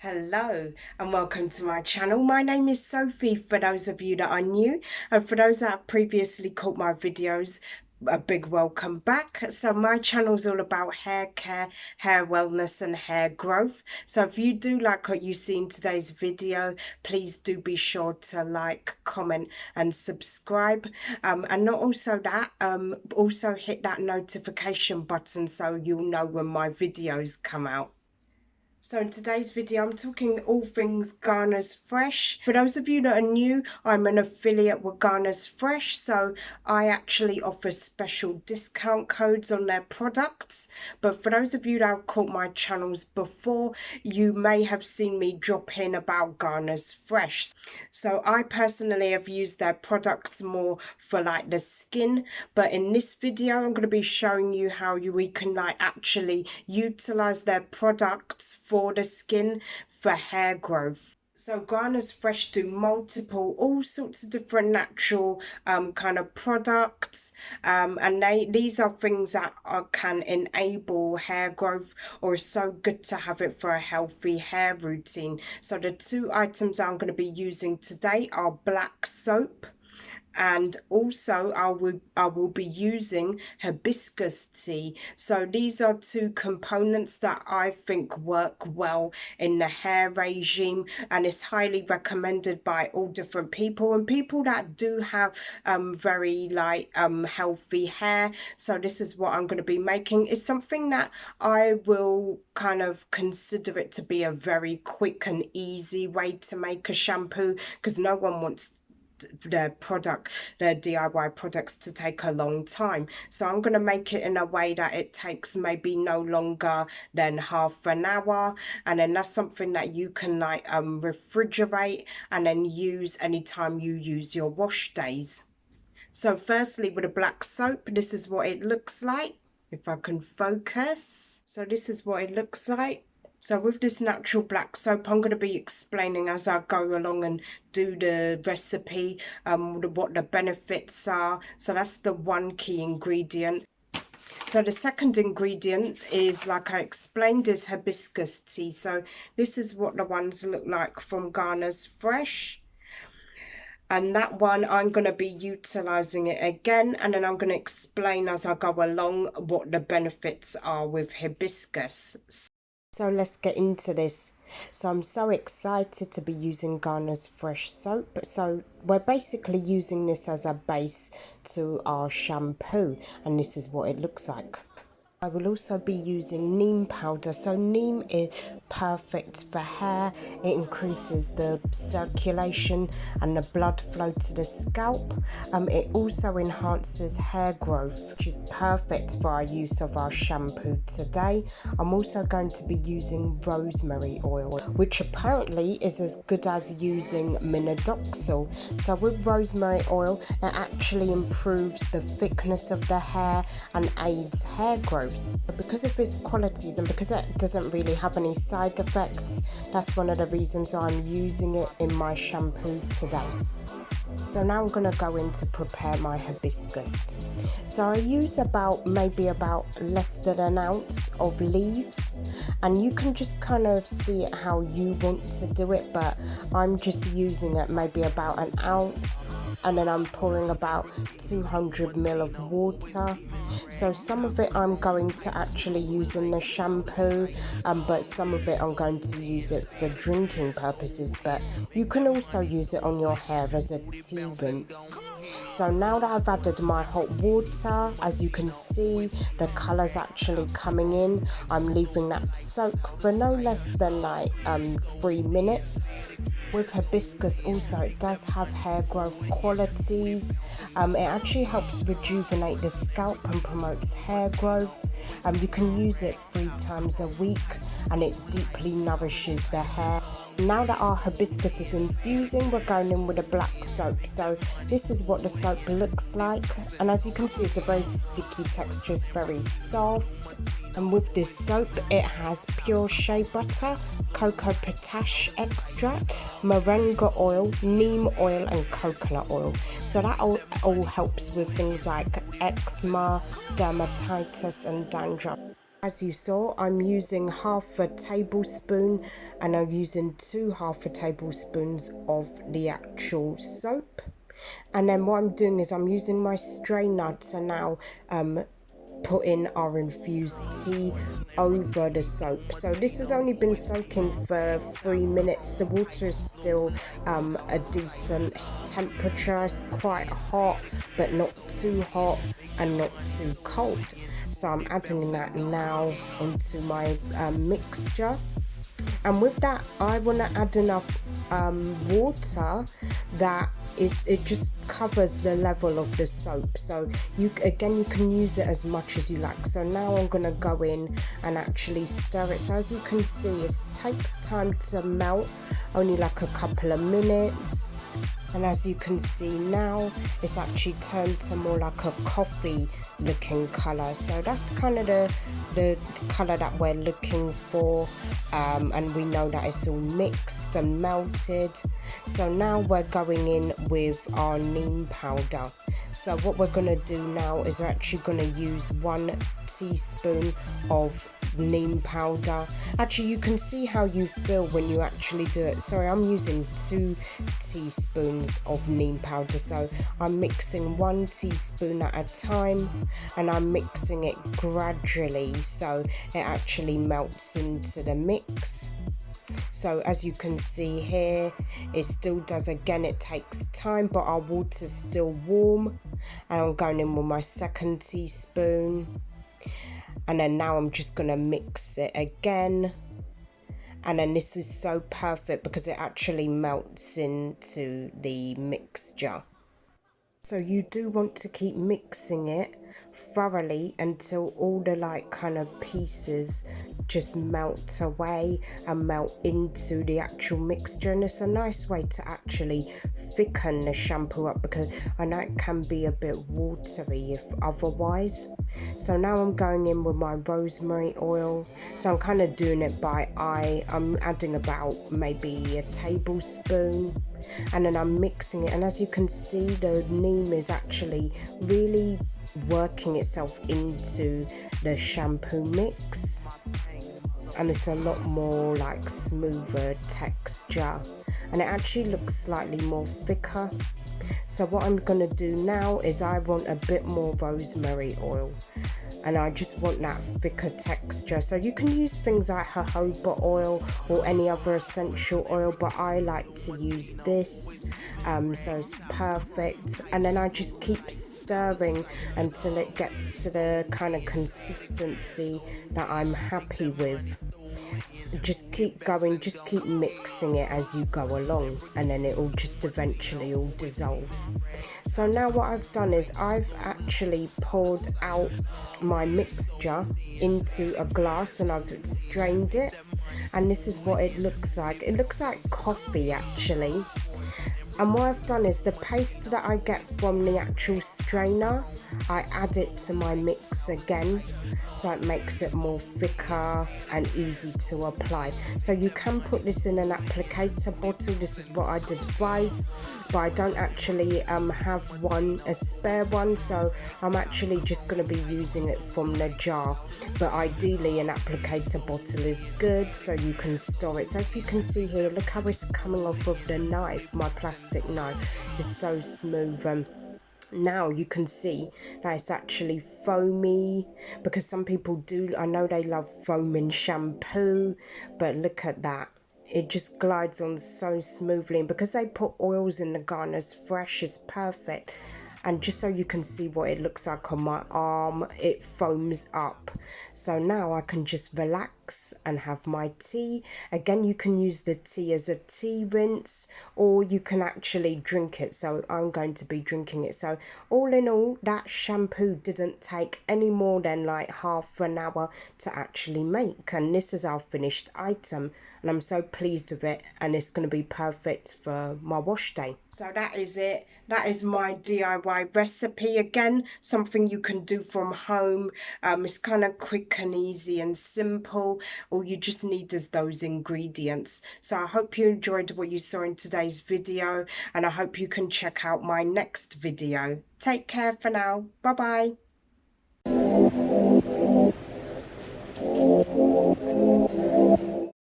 Hello and welcome to my channel. My name is Sophie for those of you that are new, and for those that have previously caught my videos, a big welcome back. So my channel is all about hair care, hair wellness and hair growth. So if you do like what you see in today's video, please do be sure to like, comment and subscribe. And not also that, also hit that notification button so you'll know when my videos come out. So in today's video, I'm talking all things Ghana's Fresh. For those of you that are new, I'm an affiliate with Ghana's Fresh, so I actually offer special discount codes on their products. But for those of you that have caught my channels before, you may have seen me drop in about Ghana's Fresh. So I personally have used their products more for like the skin, but in this video, I'm going to be showing you how we can like actually utilize their products for the skin for hair growth. So Ghana's Fresh do all sorts of different natural kind of products, and these are things that can enable hair growth, or is so good to have it for a healthy hair routine. So the two items I'm going to be using today are black soap, and also I will be using hibiscus tea. So these are two components that I think work well in the hair regime, and it's highly recommended by all different people and people that do have very healthy hair. So this is what I'm going to be making. It's something that I will kind of consider it to be a very quick and easy way to make a shampoo, because no one wants their DIY products to take a long time. So I'm going to make it in a way that it takes maybe no longer than half an hour, and then that's something that you can like refrigerate and then use anytime you use your wash days. So firstly, with a black soap, this is what it looks like, if I can focus. So this is what it looks like. So with this natural black soap, I'm going to be explaining as I go along and do the recipe, what the benefits are. So that's the one key ingredient. So the second ingredient is, like I explained, is hibiscus tea. So this is what the ones look like from Ghana's Fresh. And that one, I'm going to be utilizing it again, and then I'm going to explain as I go along what the benefits are with hibiscus. So let's get into this. So I'm so excited to be using Ghana's Fresh soap. So we're basically using this as a base to our shampoo, and this is what it looks like. I will also be using neem powder. So neem is perfect for hair. It increases the circulation and the blood flow to the scalp. It also enhances hair growth, which is perfect for our use of our shampoo today. I'm also going to be using rosemary oil, which apparently is as good as using minoxidil. So with rosemary oil, it actually improves the thickness of the hair and aids hair growth. Because of its qualities and because it doesn't really have any side effects, that's one of the reasons I'm using it in my shampoo today. So now I'm going to go in to prepare my hibiscus. So I use maybe about less than an ounce of leaves, and you can just kind of see it how you want to do it, but I'm just using it maybe about an ounce, and then I'm pouring about 200 ml of water. So some of it I'm going to actually use in the shampoo, but some of it I'm going to use it for drinking purposes, but you can also use it on your hair as a tea rinse. So now that I've added my hot water, as you can see, the colour's actually coming in. I'm leaving that soak for no less than 3 minutes. With hibiscus also, it does have hair growth qualities. It actually helps rejuvenate the scalp and promotes hair growth. You can use it 3 times a week, and it deeply nourishes the hair. Now that our hibiscus is infusing, we're going in with a black soap. So this is what the soap looks like, and as you can see, it's a very sticky texture, it's very soft. And with this soap, it has pure shea butter, cocoa potash extract, moringa oil, neem oil and coconut oil. So that all helps with things like eczema, dermatitis and dandruff. As you saw, I'm using half a tablespoon, and I'm using two half a tablespoons of the actual soap. And then what I'm doing is I'm using my strainer to now put in our infused tea over the soap. So this has only been soaking for 3 minutes. The water is still a decent temperature. It's quite hot, but not too hot and not too cold. So I'm adding that now onto my mixture. And with that, I want to add enough water that it just covers the level of the soap. So you can use it as much as you like. So now I'm going to go in and actually stir it. So as you can see, it takes time to melt, only like a couple of minutes. And as you can see now, it's actually turned to more like a coffee looking color. So that's kind of the color that we're looking for, and we know that it's all mixed and melted. So now we're going in with our neem powder. So what we're going to do now is we're actually going to use 1 teaspoon of neem powder. Actually, you can see how you feel when you actually do it. Sorry, I'm using 2 teaspoons of neem powder, so I'm mixing 1 teaspoon at a time, and I'm mixing it gradually so it actually melts into the mix. So as you can see here, it still does, again, it takes time, but our water's still warm. And I'm going in with my 2nd teaspoon. And then now I'm just going to mix it again. And then this is so perfect because it actually melts into the mixture. So you do want to keep mixing it thoroughly until all the kind of pieces just melt away and melt into the actual mixture. And it's a nice way to actually thicken the shampoo up, because I know it can be a bit watery if otherwise. So now I'm going in with my rosemary oil. So I'm kind of doing it by eye. I'm adding about maybe a tablespoon, and then I'm mixing it. And as you can see, the neem is actually really working itself into the shampoo mix, and it's a lot more smoother texture, and it actually looks slightly more thicker. So what I'm going to do now is I want a bit more rosemary oil, and I just want that thicker texture. So you can use things like jojoba oil or any other essential oil, but I like to use this, so it's perfect. And then I just keep stirring until it gets to the kind of consistency that I'm happy with. Just keep going, just keep mixing it as you go along, and then it will just eventually all dissolve. So now what I've done is I've actually poured out my mixture into a glass, and I've strained it, and this is what it looks like. It looks like coffee actually. And what I've done is the paste that I get from the actual strainer, I add it to my mix again, so it makes it more thicker and easy to apply. So you can put this in an applicator bottle. This is what I'd advise, but I don't actually have a spare one, so I'm actually just going to be using it from the jar. But ideally an applicator bottle is good, so you can store it. So if you can see here, look how it's coming off of the knife. My plastic knife is so smooth. Now you can see that it's actually foamy, because some people do, I know they love foaming shampoo, but look at that. It just glides on so smoothly, and because they put oils in the garners fresh, is perfect. And just so you can see what it looks like on my arm, it foams up. So now I can just relax and have my tea. Again, you can use the tea as a tea rinse, or you can actually drink it. So I'm going to be drinking it. So all in all, that shampoo didn't take any more than half an hour to actually make. And this is our finished item. And I'm so pleased with it, and it's going to be perfect for my wash day. So that is it. That is my DIY recipe. Again, something you can do from home. It's kind of quick and easy and simple. All you just need is those ingredients. So I hope you enjoyed what you saw in today's video, and I hope you can check out my next video. Take care for now. Bye bye.